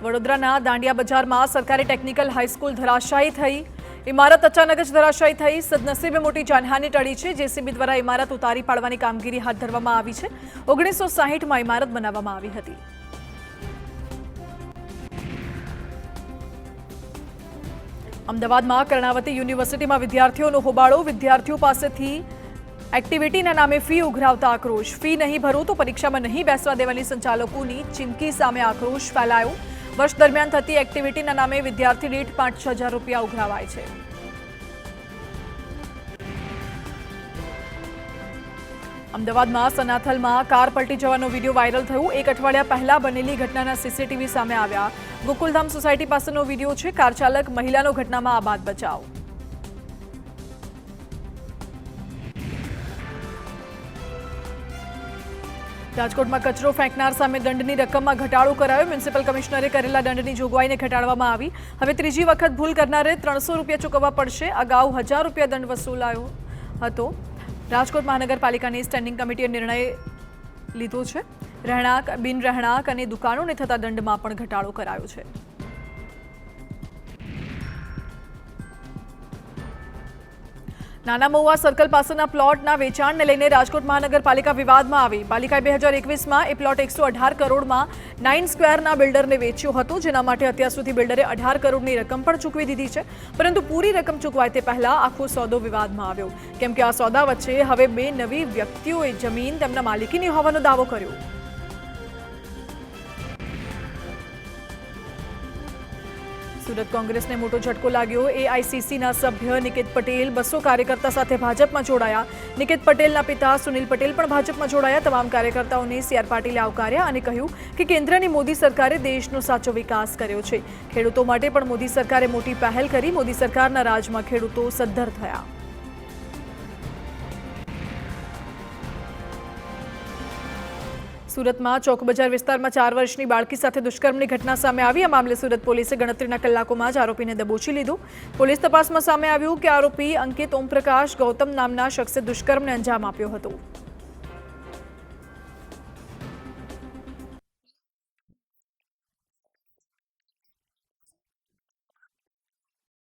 વડોદરાના દાંડિયા બજારમાં સરકારી ટેકનિકલ હાઈસ્કૂલ ધરાશાયી થઈ। ઇમારત અચાનક જ ધરાશાયી થઈ। સદનસીબે મોટી જાનહાનિ ટળી છે। જેસીબી દ્વારા ઇમારત ઉતારી પાડવાની કામગીરી હાથ ધરવામાં આવી છે। 1960માં ઇમારત બનાવવામાં આવી હતી। અમદાવાદમાં કર્ણાવતી યુનિવર્સિટીમાં વિદ્યાર્થીઓનો હોબાળો। વિદ્યાર્થીઓ પાસેથી એક્ટિવિટીના નામે ફી ઉઘરાવતા આક્રોશ। ફી નહીં ભરો તો પરીક્ષામાં નહીં બેસવા દેવાની સંચાલકોની ચીમકી સામે આક્રોશ ફેલાયો। વર્ષ દરમિયાન થતી એક્ટિવિટીના નામે વિદ્યાર્થી દીઠ 5,000 રૂપિયા ઉઘરાવાય છે। અમદાવાદમાં સનાથલમાં કાર પલટી જવાનો વિડીયો વાયરલ થયો। એક અઠવાડિયા પહેલા બનેલી ઘટનાના સીસીટીવી સામે આવ્યા। ગોકુલધામ સોસાયટી પાસેનો વિડીયો છે। કાર ચાલક મહિલાનો ઘટનામાં આબાદ બચાવ। રાજકોટમાં કચરો ફેંકનાર સામે દંડની રકમમાં ઘટાડો કરાયો। મ્યુનિસિપલ કમિશનરે કરેલા દંડની જોગવાઈને ઘટાડવામાં આવી। હવે ત્રીજી વખત ભૂલ કરનારે 300 રૂપિયા ચૂકવવા પડશે। અગાઉ 1000 રૂપિયા દંડ વસૂલાયો હતો। રાજકોટ મહાનગરપાલિકાની સ્ટેન્ડિંગ કમિટીએ નિર્ણય લીધો છે। રહેણાંક, બિન રહેણાંક અને દુકાનોને થતા દંડમાં પણ ઘટાડો કરાયો છે। નાના મહુવા સર્કલ પાસેના પ્લોટના વેચાણને લઈને રાજકોટ મહાનગરપાલિકા વિવાદમાં આવી। પાલિકાએ 2021માં એ પ્લોટ 118 કરોડમાં 9 સ્ક્વેરના બિલ્ડરને વેચ્યો હતો, જેના માટે અત્યાર સુધી બિલ્ડરે 18 કરોડની રકમ પણ ચૂકવી દીધી છે। પરંતુ પૂરી રકમ ચૂકવાય તે પહેલા આખો સોદો વિવાદમાં આવ્યો, કેમ કે આ સોદા વચ્ચે હવે 2 નવી વ્યક્તિઓએ જમીન તેમના માલિકીની હોવાનો દાવો કર્યો। સુરત કોંગ્રેસને મોટો ઝટકો લાગ્યો। એઆઈસીસીના સભ્ય નિકેત પટેલ 200 કાર્યકર્તા સાથે ભાજપમાં જોડાયા। નિકેત પટેલના પિતા સુનિલ પટેલ પણ ભાજપમાં જોડાયા। તમામ કાર્યકર્તાઓને સીઆર પાટીલે આવકાર્યા અને કહ્યું કે કેન્દ્રની મોદી સરકારે દેશનો સાચો વિકાસ કર્યો છે। ખેડૂતો માટે પણ મોદી સરકારે મોટી પહેલ કરી। મોદી સરકારના રાજમાં ખેડૂતો સદ્ધર થયા। સુરતમાં ચોક બજાર વિસ્તારમાં 4 વર્ષની બાળકી સાથે દુષ્કર્મની ઘટના સામે આવી। આ મામલે સુરત પોલીસે ગણતરીના કલાકોમાં જ આરોપીને દબોચી લીધો। પોલીસ તપાસમાં સામે આવ્યું કે આરોપી અંકિત ઓમપ્રકાશ ગૌતમ નામના શખ્સે દુષ્કર્મને અંજામ આપ્યો હતો।